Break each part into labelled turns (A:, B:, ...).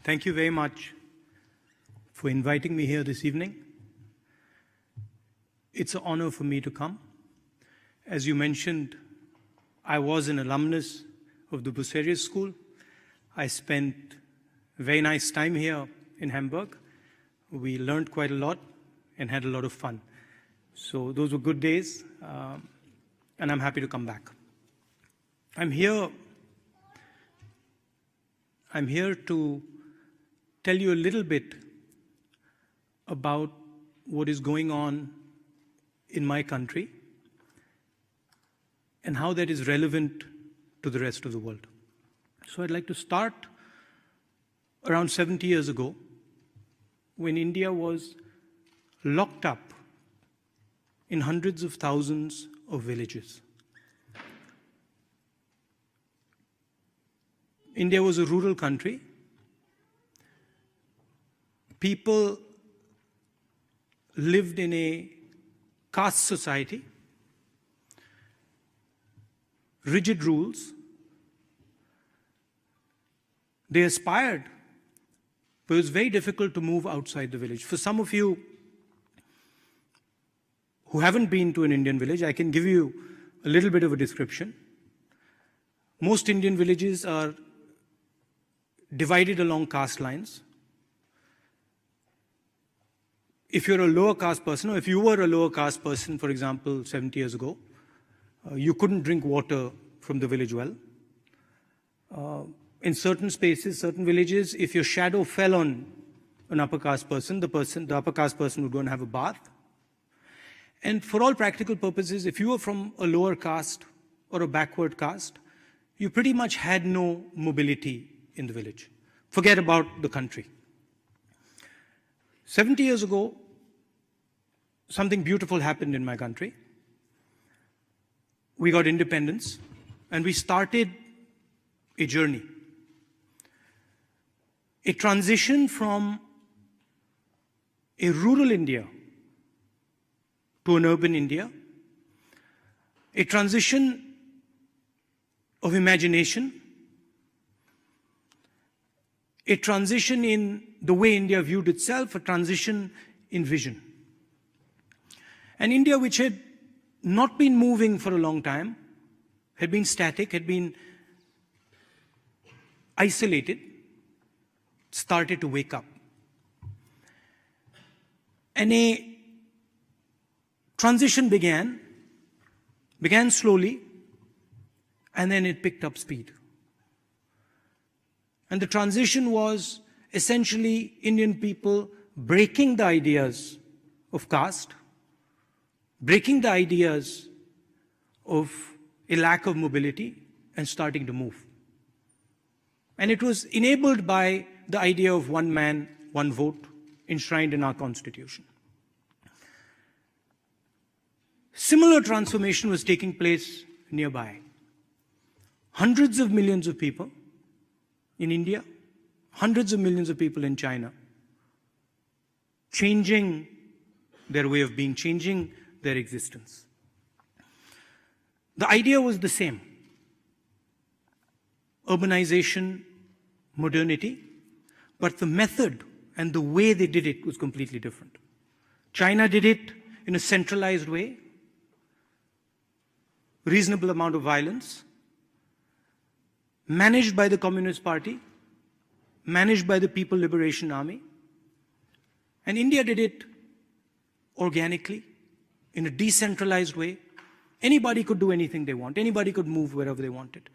A: Thank you very much for inviting me here this evening. It's an honor for me to come. As you mentioned, I was an alumnus of the Bucerius school. I spent a very nice time here in Hamburg. We learned quite a lot and had a lot of fun. So those were good days, and I'm happy to come back. I'm here to tell you a little bit about what is going on in my country and how that is relevant to the rest of the world. So I'd like to start around 70 years ago, when India was locked up in hundreds of thousands of villages. India was a rural country. People lived in a caste society, rigid rules. They aspired, but it was very difficult to move outside the village. For some of you who haven't been to an Indian village, I can give you a little bit of a description. Most Indian villages are divided along caste lines. If you're a lower caste person, or if you were a lower caste person, for example, 70 years ago, you couldn't drink water from the village well. In certain spaces, certain villages, if your shadow fell on an upper caste person, the upper caste person would go and have a bath. And for all practical purposes, if you were from a lower caste or a backward caste, you pretty much had no mobility in the village. Forget about the country. 70 years ago, something beautiful happened in my country. We got independence, and we started a journey. A transition from a rural India to an urban India. A transition of imagination. A transition in the way India viewed itself, a transition in vision. And India, which had not been moving for a long time, had been static, had been isolated, started to wake up. And a transition began slowly, and then it picked up speed. And the transition was essentially Indian people breaking the ideas of caste, breaking the ideas of a lack of mobility, and starting to move. And it was enabled by the idea of one man, one vote, enshrined in our constitution. Similar transformation was taking place nearby. Hundreds of millions of people in India, hundreds of millions of people in China, changing their way of being, changing their existence. The idea was the same. Urbanization, modernity, but the method and the way they did it was completely different. China did it in a centralized way, reasonable amount of violence, managed by the Communist Party, managed by the People Liberation Army. And India did it organically, in a decentralized way. Anybody could do anything they want. Anybody could move wherever they wanted.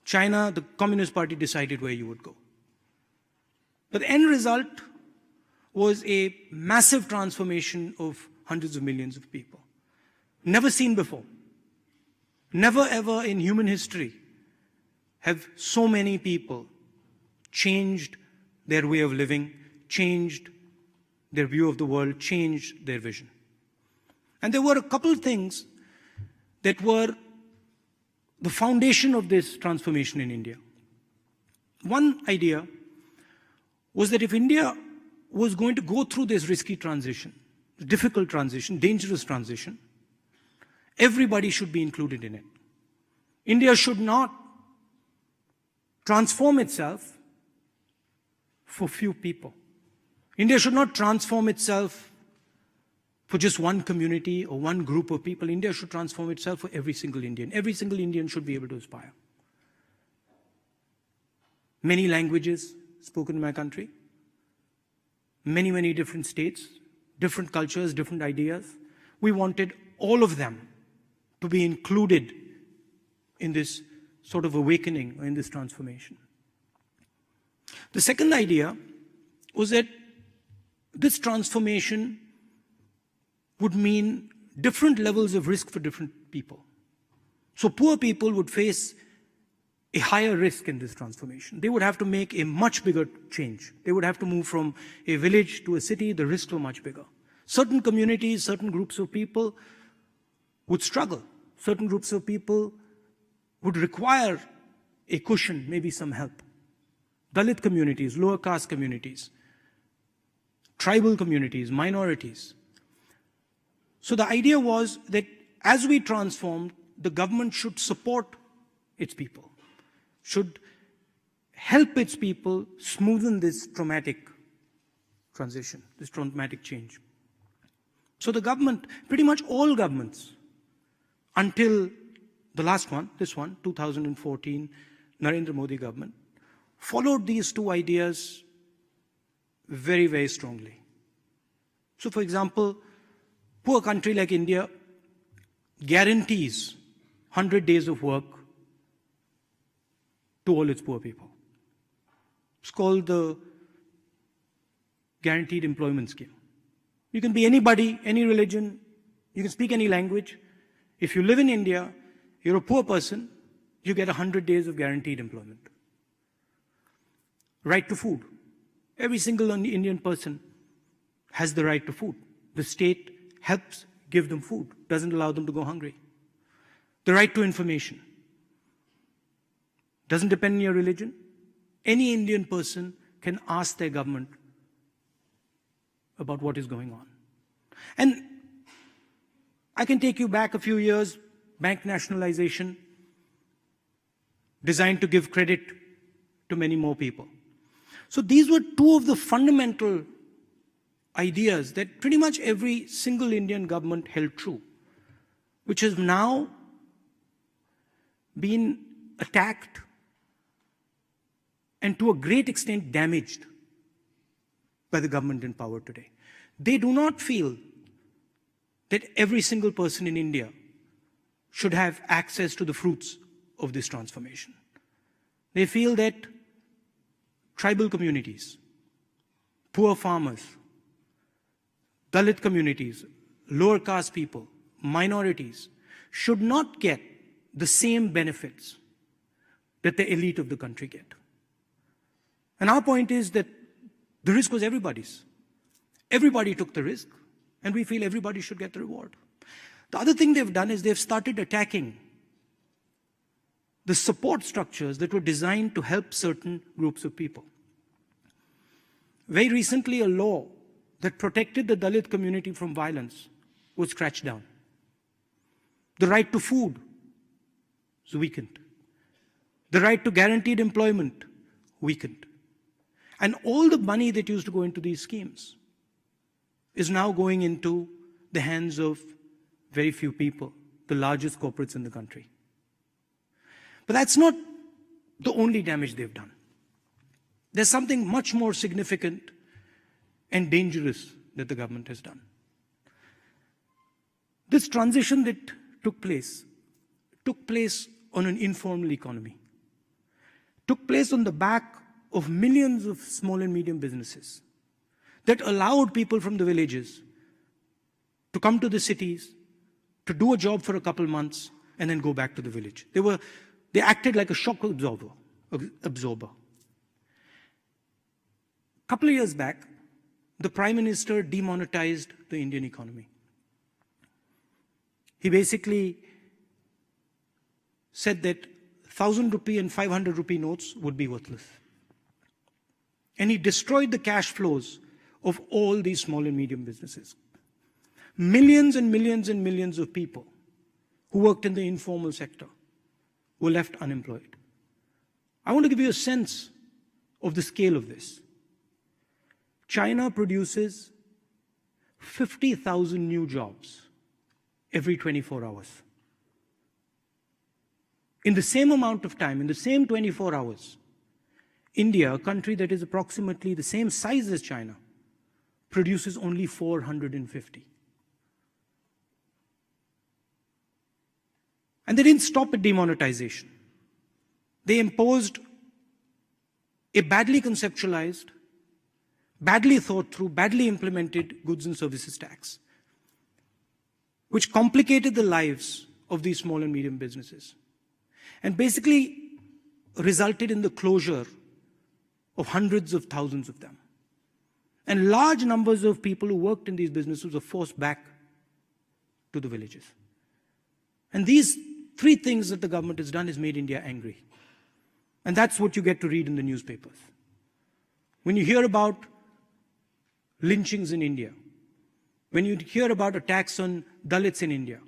A: China, the Communist Party decided where you would go. But the end result was a massive transformation of hundreds of millions of people. Never seen before. Never ever in human history have so many people changed their way of living, changed their view of the world, changed their vision. And there were a couple of things that were the foundation of this transformation in India. One idea was that if India was going to go through this risky transition, difficult transition, dangerous transition, everybody should be included in it. India should not transform itself for few people. India should not transform itself for just one community or one group of people. India should transform itself for every single Indian. Every single Indian should be able to aspire. Many languages spoken in my country, many, many different states, different cultures, different ideas. We wanted all of them to be included in this sort of awakening, or in this transformation. The second idea was that this transformation would mean different levels of risk for different people. So poor people would face a higher risk in this transformation. They would have to make a much bigger change. They would have to move from a village to a city. The risks were much bigger. Certain communities, certain groups of people would struggle. Certain groups of people would require a cushion, maybe some help. Dalit communities, lower caste communities, tribal communities, minorities. So the idea was that as we transform, the government should support its people, should help its people smoothen this traumatic transition, this traumatic change. So the government, pretty much all governments, until the last one, this one, 2014, Narendra Modi government, followed these two ideas very, very strongly. So for example, poor country like India guarantees 100 days of work to all its poor people. It's called the Guaranteed Employment Scheme. You can be anybody, any religion, you can speak any language. If you live in India, you're a poor person, you get 100 days of guaranteed employment. Right to food. Every single Indian person has the right to food. The state helps give them food, doesn't allow them to go hungry. The right to information. Doesn't depend on your religion. Any Indian person can ask their government about what is going on. And I can take you back a few years, bank nationalization, designed to give credit to many more people. So these were two of the fundamental ideas that pretty much every single Indian government held true, which has now been attacked and to a great extent damaged by the government in power today. They do not feel that every single person in India should have access to the fruits of this transformation. They feel that tribal communities, poor farmers, Dalit communities, lower caste people, minorities should not get the same benefits that the elite of the country get. And our point is that the risk was everybody's. Everybody took the risk, and we feel everybody should get the reward. The other thing they've done is they've started attacking the support structures that were designed to help certain groups of people. Very recently, a law that protected the Dalit community from violence was scratched down. The right to food was weakened. The right to guaranteed employment weakened. And all the money that used to go into these schemes is now going into the hands of very few people, the largest corporates in the country. But that's not the only damage they've done. There's something much more significant and dangerous that the government has done. This transition that took place on an informal economy, took place on the back of millions of small and medium businesses that allowed people from the villages to come to the cities, to do a job for a couple months, and then go back to the village. They acted like a shock absorber. A couple of years back, the Prime Minister demonetized the Indian economy. He basically said that 1,000 rupee and 500 rupee notes would be worthless. And he destroyed the cash flows of all these small and medium businesses. Millions and millions and millions of people who worked in the informal sector were left unemployed. I want to give you a sense of the scale of this. China produces 50,000 new jobs every 24 hours. In the same amount of time, in the same 24 hours, India, a country that is approximately the same size as China, produces only 450. And they didn't stop at demonetization. They imposed a badly conceptualized, badly thought through, badly implemented goods and services tax, which complicated the lives of these small and medium businesses, and basically resulted in the closure of hundreds of thousands of them. And large numbers of people who worked in these businesses were forced back to the villages. And these three things that the government has done has made India angry. And that's what you get to read in the newspapers. When you hear about lynchings in India, when you hear about attacks on Dalits in India,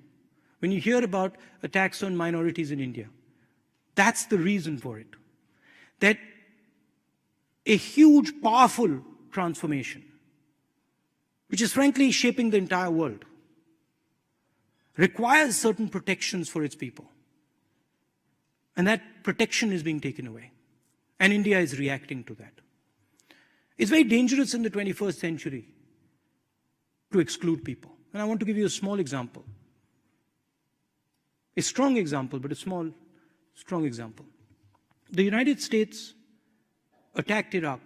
A: when you hear about attacks on minorities in India, that's the reason for it. That a huge, powerful transformation, which is frankly shaping the entire world, requires certain protections for its people. And that protection is being taken away. And India is reacting to that. It's very dangerous in the 21st century to exclude people. And I want to give you a small example. A strong example, but a small, strong example. The United States attacked Iraq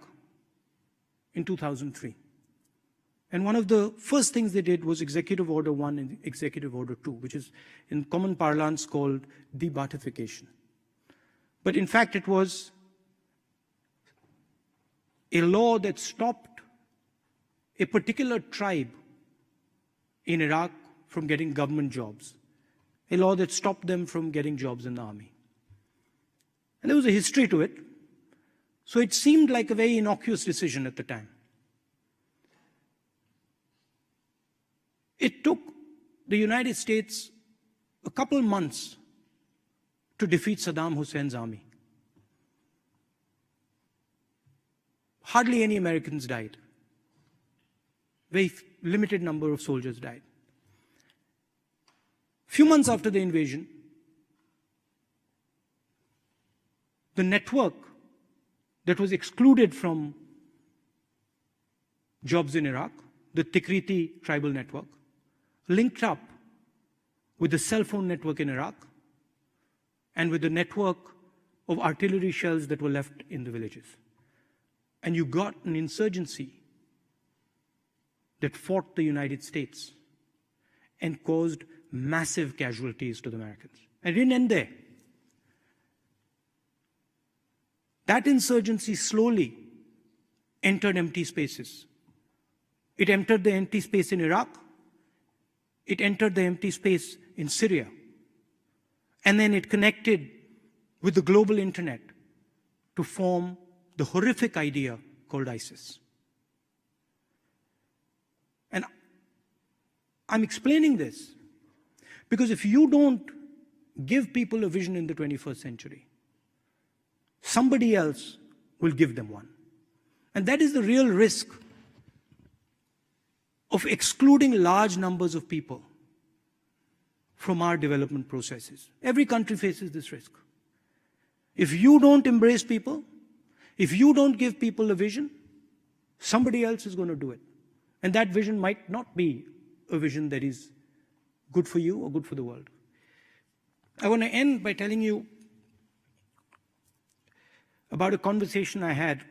A: in 2003. And one of the first things they did was Executive Order 1 and Executive Order 2, which is in common parlance called de-Baathification. But in fact, it was a law that stopped a particular tribe in Iraq from getting government jobs, a law that stopped them from getting jobs in the army. And there was a history to it, so it seemed like a very innocuous decision at the time. It took the United States a couple months to defeat Saddam Hussein's army. Hardly any Americans died. Very limited number of soldiers died. Few months after the invasion, the network that was excluded from jobs in Iraq, the Tikriti tribal network, linked up with the cell phone network in Iraq and with the network of artillery shells that were left in the villages. And you got an insurgency that fought the United States and caused massive casualties to the Americans. And it didn't end there. That insurgency slowly entered empty spaces. It entered the empty space in Iraq. It entered the empty space in Syria. And then it connected with the global internet to form the horrific idea called ISIS. And I'm explaining this because if you don't give people a vision in the 21st century, somebody else will give them one. And that is the real risk of excluding large numbers of people from our development processes. Every country faces this risk. If you don't embrace people, if you don't give people a vision, somebody else is going to do it. And that vision might not be a vision that is good for you or good for the world. I want to end by telling you about a conversation I had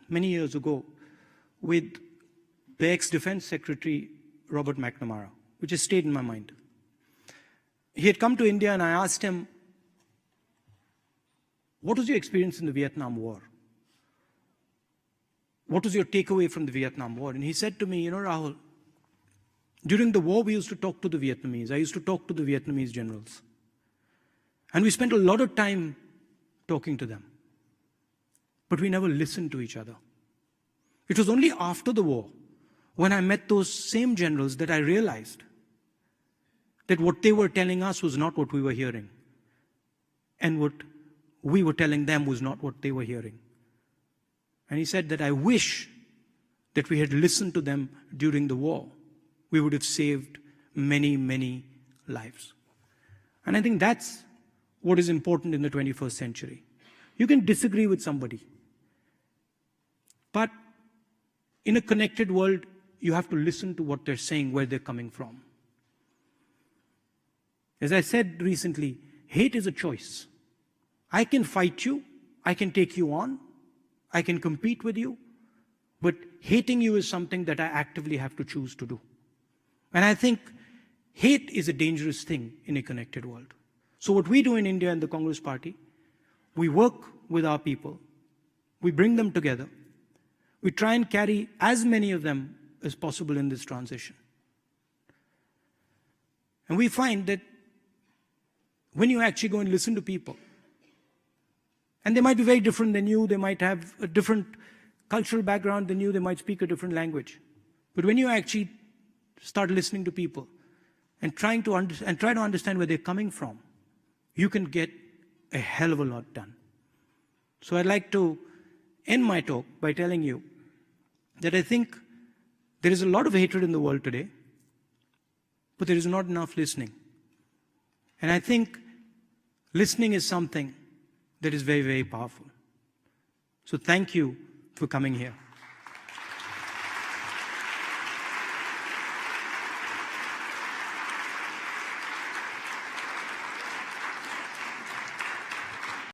A: many years ago with the ex-Defense Secretary, Robert McNamara, which has stayed in my mind. He had come to India and I asked him, what was your experience in the Vietnam War? What was your takeaway from the Vietnam War? And he said to me, you know, Rahul, during the war we used to talk to the Vietnamese. I used to talk to the Vietnamese generals. And we spent a lot of time talking to them. But we never listened to each other. It was only after the war, when I met those same generals, that I realized that what they were telling us was not what we were hearing. And what we were telling them was not what they were hearing. And he said that I wish that we had listened to them during the war, we would have saved many, many lives. And I think that's what is important in the 21st century. You can disagree with somebody, but in a connected world, you have to listen to what they're saying, where they're coming from. As I said recently, hate is a choice. I can fight you, I can take you on, I can compete with you, but hating you is something that I actively have to choose to do. And I think hate is a dangerous thing in a connected world. So what we do in India and the Congress Party, we work with our people, we bring them together, we try and carry as many of them as possible in this transition. And we find that when you actually go and listen to people, and they might be very different than you, they might have a different cultural background than you, they might speak a different language. But when you actually start listening to people and try to understand where they're coming from, you can get a hell of a lot done. So I'd like to end my talk by telling you that I think there is a lot of hatred in the world today, but there is not enough listening. And I think listening is something that is very, very powerful. So thank you for coming here.